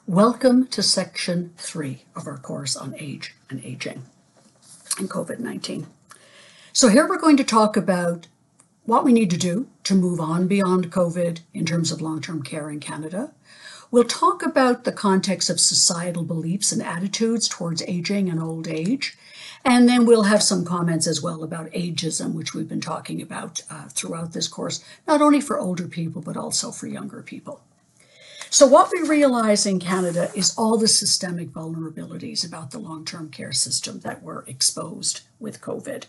Welcome to Section 3 of our course on age and aging and COVID-19. So here we're going to talk about what we need to do to move on beyond COVID in terms of long-term care in Canada. We'll talk about the context of societal beliefs and attitudes towards aging and old age. And then we'll have some comments as well about ageism, which we've been talking about throughout this course, not only for older people, but also for younger people. So what we realize in Canada is all the systemic vulnerabilities about the long-term care system that were exposed with COVID.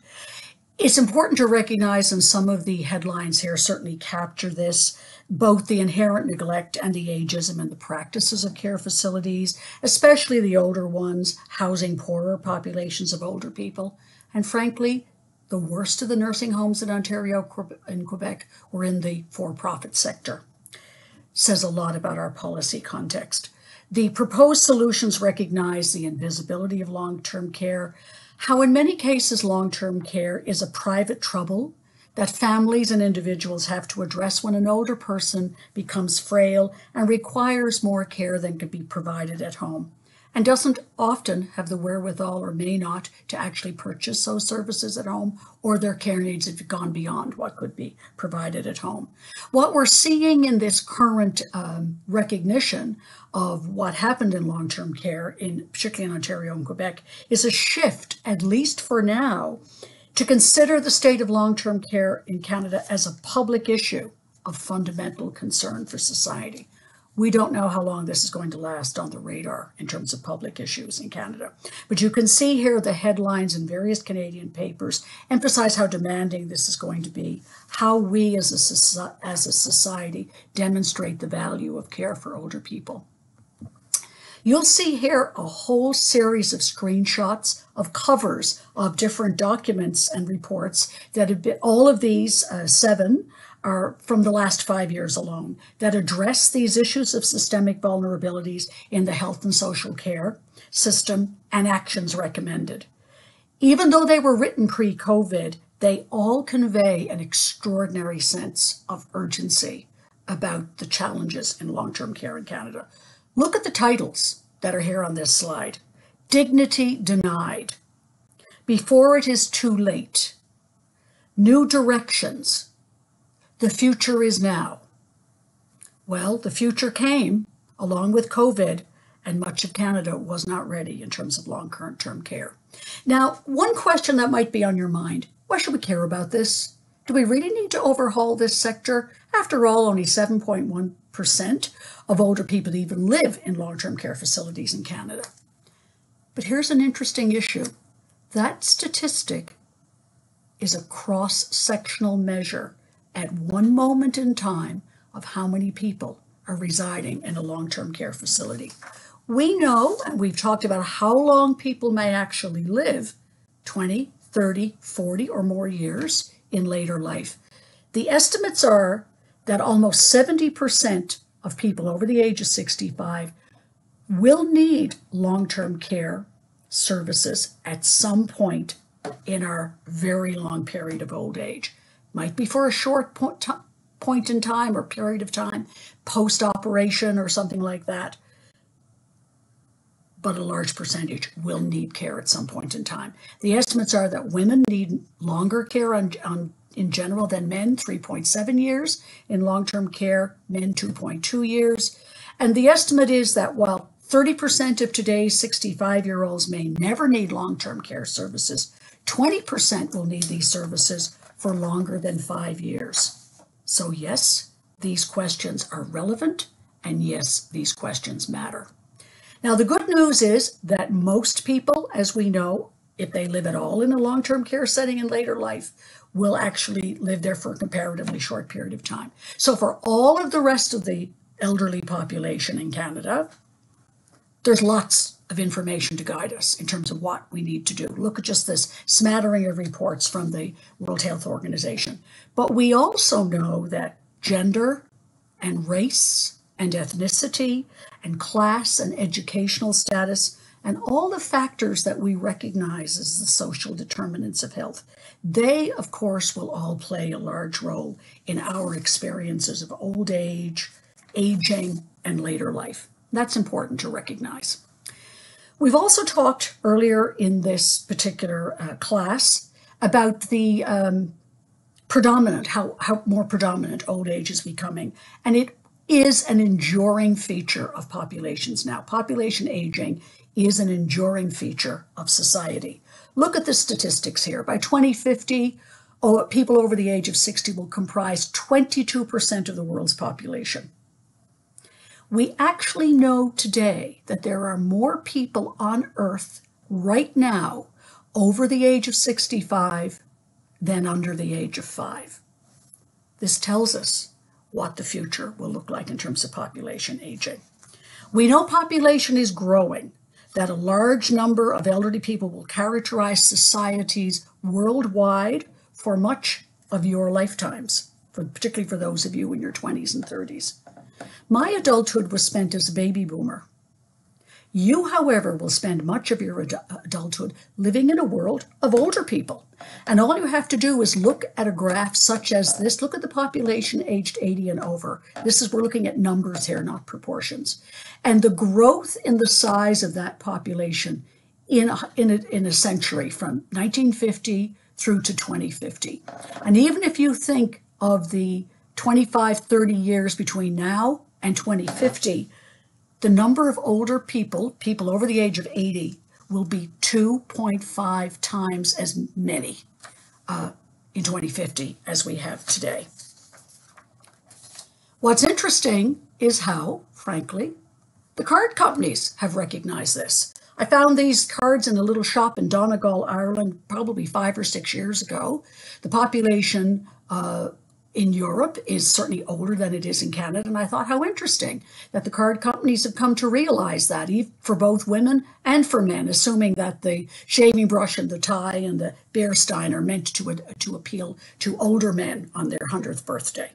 It's important to recognize, and some of the headlines here certainly capture this, both the inherent neglect and the ageism in the practices of care facilities, especially the older ones, housing poorer populations of older people. And frankly, the worst of the nursing homes in Ontario and Quebec were in the for-profit sector. Says a lot about our policy context. The proposed solutions recognize the invisibility of long-term care, how in many cases long-term care is a private trouble that families and individuals have to address when an older person becomes frail and requires more care than can be provided at home, and doesn't often have the wherewithal or may not to actually purchase those services at home, or their care needs have gone beyond what could be provided at home. What we're seeing in this current recognition of what happened in long-term care, particularly in Ontario and Quebec, is a shift, at least for now, to consider the state of long-term care in Canada as a public issue of fundamental concern for society. We don't know how long this is going to last on the radar in terms of public issues in Canada. But you can see here the headlines in various Canadian papers emphasize how demanding this is going to be, how we as a society demonstrate the value of care for older people. You'll see here a whole series of screenshots of covers of different documents and reports that have been, all of these 7 are from the last 5 years alone, that address these issues of systemic vulnerabilities in the health and social care system and actions recommended. Even though they were written pre-COVID, they all convey an extraordinary sense of urgency about the challenges in long-term care in Canada. Look at the titles that are here on this slide. Dignity Denied, Before It Is Too Late, New Directions, The Future Is Now. Well, the future came along with COVID, and much of Canada was not ready in terms of long-term care. Now, one question that might be on your mind, why should we care about this? Do we really need to overhaul this sector? After all, only 7.1% of older people even live in long-term care facilities in Canada. But here's an interesting issue. That statistic is a cross-sectional measure at one moment in time of how many people are residing in a long-term care facility. We know, and we've talked about how long people may actually live, 20, 30, 40 or more years in later life. The estimates are that almost 70% of people over the age of 65 will need long-term care services at some point in our very long period of old age. Might be for a short point in time or period of time, post-operation or something like that. But a large percentage will need care at some point in time. The estimates are that women need longer care in general than men, 3.7 years. In long-term care, men 2.2 years. And the estimate is that while 30% of today's 65-year-olds may never need long-term care services, 20% will need these services for longer than 5 years. So yes, these questions are relevant, and yes, these questions matter. Now, the good news is that most people, as we know, if they live at all in a long-term care setting in later life, will actually live there for a comparatively short period of time. So for all of the rest of the elderly population in Canada, there's lots of information to guide us in terms of what we need to do. Look at just this smattering of reports from the World Health Organization. But we also know that gender and race and ethnicity and class and educational status and all the factors that we recognize as the social determinants of health, they, of course, will all play a large role in our experiences of old age, aging, and later life. That's important to recognize. We've also talked earlier in this particular class about the predominant, how more predominant old age is becoming. And it is an enduring feature of populations now. Population aging is an enduring feature of society. Look at the statistics here. By 2050, people over the age of 60 will comprise 22% of the world's population. We actually know today that there are more people on Earth right now over the age of 65 than under the age of 5. This tells us what the future will look like in terms of population aging. We know population is growing, that a large number of elderly people will characterize societies worldwide for much of your lifetimes, particularly for those of you in your 20s and 30s. My adulthood was spent as a baby boomer. You, however, will spend much of your adulthood living in a world of older people. And all you have to do is look at a graph such as this. Look at the population aged 80 and over. We're looking at numbers here, not proportions. And the growth in the size of that population in a century from 1950 through to 2050. And even if you think of the 25, 30 years between now and 2050, the number of older people over the age of 80, will be 2.5 times as many in 2050 as we have today. What's interesting is how, frankly, the card companies have recognized this. I found these cards in a little shop in Donegal, Ireland, probably 5 or 6 years ago. The population in Europe is certainly older than it is in Canada, and I thought how interesting that the card companies have come to realize that, for both women and for men, assuming that the shaving brush and the tie and the beer stein are meant to appeal to older men on their 100th birthday.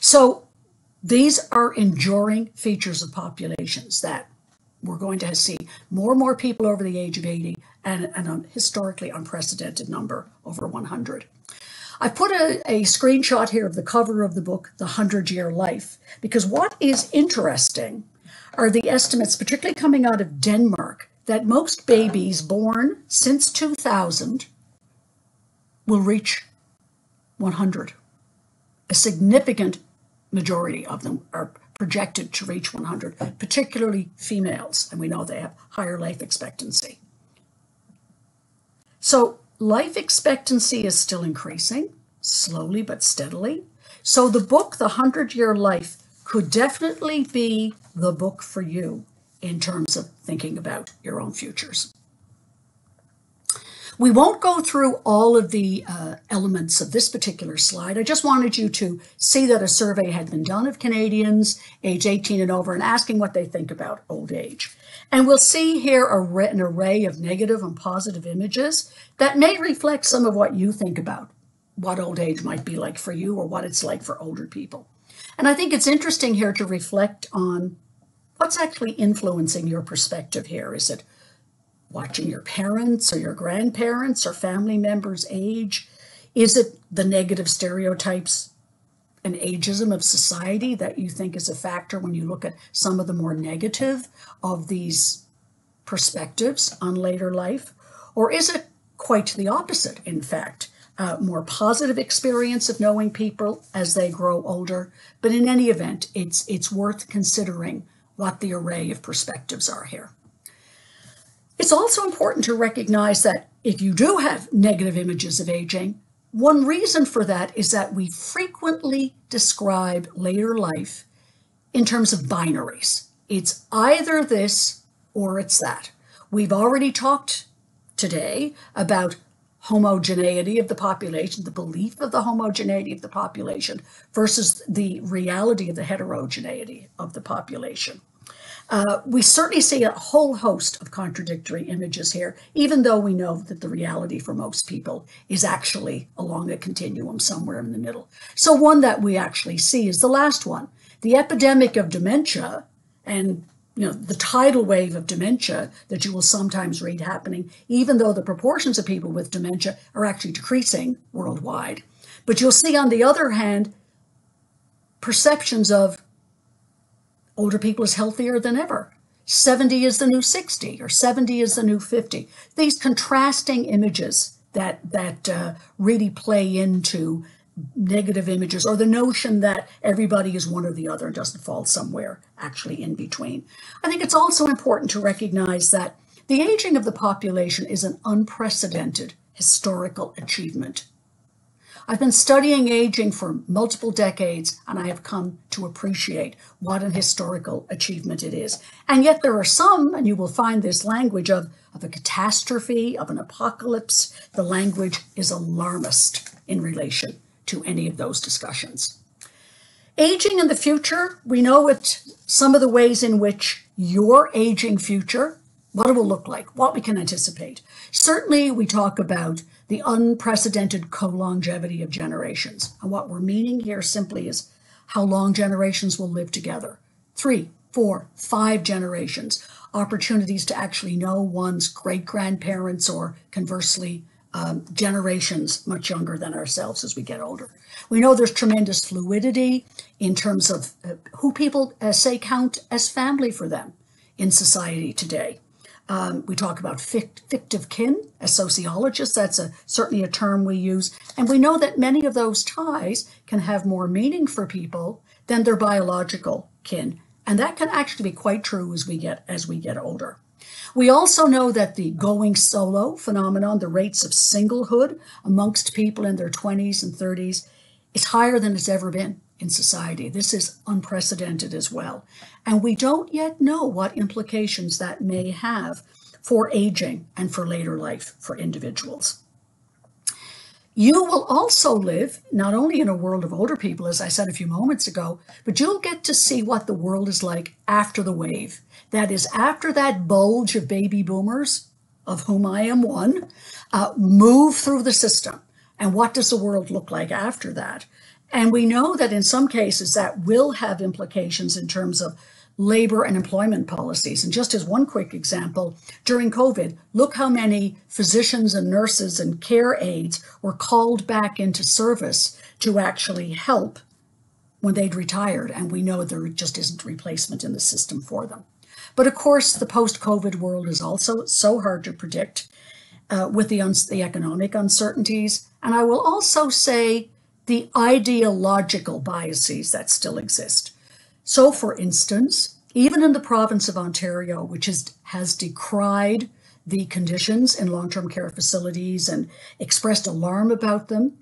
So these are enduring features of populations that we're going to see more and more people over the age of 80 and a historically unprecedented number over 100. I've put a screenshot here of the cover of the book, The 100-Year Life, because what is interesting are the estimates, particularly coming out of Denmark, that most babies born since 2000 will reach 100. A significant majority of them are projected to reach 100, particularly females, and we know they have higher life expectancy. So life expectancy is still increasing, slowly but steadily. So the book, The 100-Year Life, could definitely be the book for you in terms of thinking about your own futures. We won't go through all of the elements of this particular slide. I just wanted you to see that a survey had been done of Canadians age 18 and over and asking what they think about old age. And we'll see here an array of negative and positive images that may reflect some of what you think about what old age might be like for you or what it's like for older people. And I think it's interesting here to reflect on what's actually influencing your perspective here. Is it watching your parents or your grandparents or family members age? Is it the negative stereotypes and ageism of society that you think is a factor when you look at some of the more negative of these perspectives on later life? Or is it quite the opposite, in fact? More positive experience of knowing people as they grow older. But in any event, it's worth considering what the array of perspectives are here. It's also important to recognize that if you do have negative images of aging, one reason for that is that we frequently describe later life in terms of binaries. It's either this or it's that. We've already talked today about homogeneity of the population, the belief of the homogeneity of the population versus the reality of the heterogeneity of the population. We certainly see a whole host of contradictory images here, even though we know that the reality for most people is actually along a continuum somewhere in the middle. So one that we actually see is the last one, the epidemic of dementia, and the tidal wave of dementia that you will sometimes read happening, even though the proportions of people with dementia are actually decreasing worldwide. But you'll see, on the other hand, perceptions of older people as healthier than ever. 70 is the new 60 or 70 is the new 50. These contrasting images that really play into negative images, or the notion that everybody is one or the other and doesn't fall somewhere actually in between. I think it's also important to recognize that the aging of the population is an unprecedented historical achievement. I've been studying aging for multiple decades, and I have come to appreciate what an historical achievement it is. And yet there are some, and you will find this language of a catastrophe, of an apocalypse. The language is alarmist in relation to any of those discussions. Aging in the future, we know some of the ways in which your aging future, what it will look like, what we can anticipate. Certainly, we talk about the unprecedented co-longevity of generations. And what we're meaning here simply is how long generations will live together. 3, 4, 5 generations. Opportunities to actually know one's great-grandparents, or conversely, generations much younger than ourselves as we get older. We know there's tremendous fluidity in terms of who people say count as family for them in society today. We talk about fictive kin as sociologists. That's certainly a term we use. And we know that many of those ties can have more meaning for people than their biological kin. And that can actually be quite true as we get older. We also know that the going solo phenomenon, the rates of singlehood amongst people in their 20s and 30s, is higher than it's ever been in society. This is unprecedented as well. And we don't yet know what implications that may have for aging and for later life for individuals. You will also live not only in a world of older people, as I said a few moments ago, but you'll get to see what the world is like after the wave. That is, after that bulge of baby boomers, of whom I am one, move through the system. And what does the world look like after that? And we know that in some cases that will have implications in terms of labor and employment policies. And just as one quick example, during COVID, look how many physicians and nurses and care aides were called back into service to actually help when they'd retired. And we know there just isn't replacement in the system for them. But of course, the post-COVID world is also so hard to predict with the economic uncertainties. And I will also say the ideological biases that still exist. So, for instance, even in the province of Ontario, which has decried the conditions in long-term care facilities and expressed alarm about them,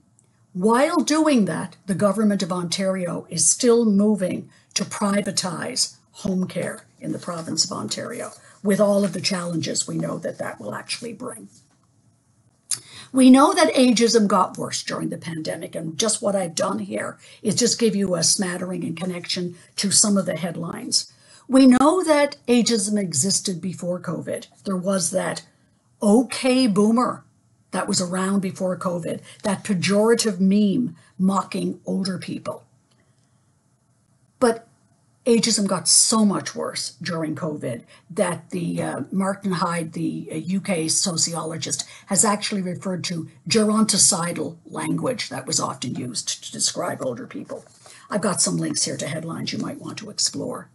while doing that, the government of Ontario is still moving to privatize home care in the province of Ontario, with all of the challenges we know that will actually bring. We know that ageism got worse during the pandemic, and just what I've done here is just give you a smattering in connection to some of the headlines. We know that ageism existed before COVID. There was that okay boomer that was around before COVID, that pejorative meme mocking older people. But ageism got so much worse during COVID that the Martin Hyde, the UK sociologist, has actually referred to geronticidal language that was often used to describe older people. I've got some links here to headlines you might want to explore.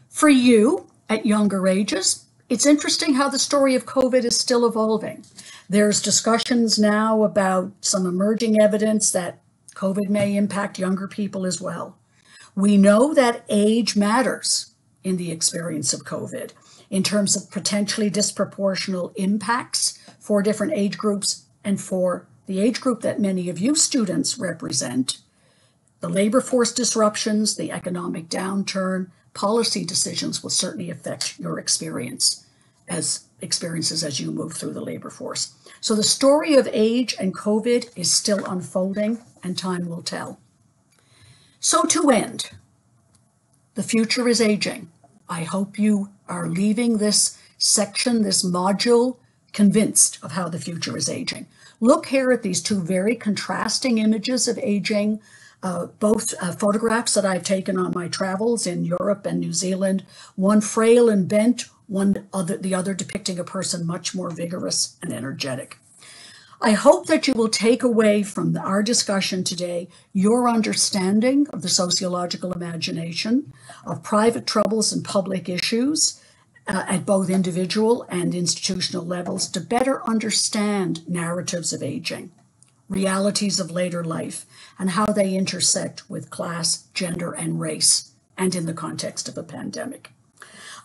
For you, at younger ages, it's interesting how the story of COVID is still evolving. There's discussions now about some emerging evidence that COVID may impact younger people as well. We know that age matters in the experience of COVID in terms of potentially disproportional impacts for different age groups, and for the age group that many of you students represent, the labor force disruptions, the economic downturn, policy decisions will certainly affect your experiences as you move through the labor force. So the story of age and COVID is still unfolding, and time will tell. So to end, the future is aging. I hope you are leaving this section, this module, convinced of how the future is aging. Look here at these two very contrasting images of aging, both photographs that I've taken on my travels in Europe and New Zealand, one frail and bent, the other depicting a person much more vigorous and energetic. I hope that you will take away from our discussion today your understanding of the sociological imagination, of private troubles and public issues, at both individual and institutional levels to better understand narratives of aging, realities of later life, and how they intersect with class, gender, and race, and in the context of a pandemic.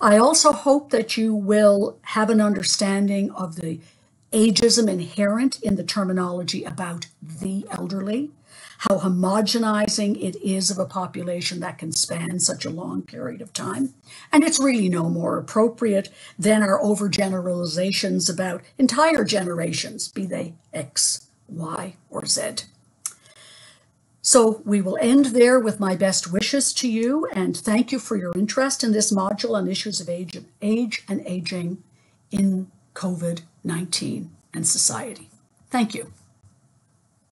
I also hope that you will have an understanding of the ageism inherent in the terminology about the elderly, how homogenizing it is of a population that can span such a long period of time. And it's really no more appropriate than our overgeneralizations about entire generations, be they X, Y, or Z. So we will end there with my best wishes to you, and thank you for your interest in this module on issues of age and aging in COVID-19 and society. Thank you.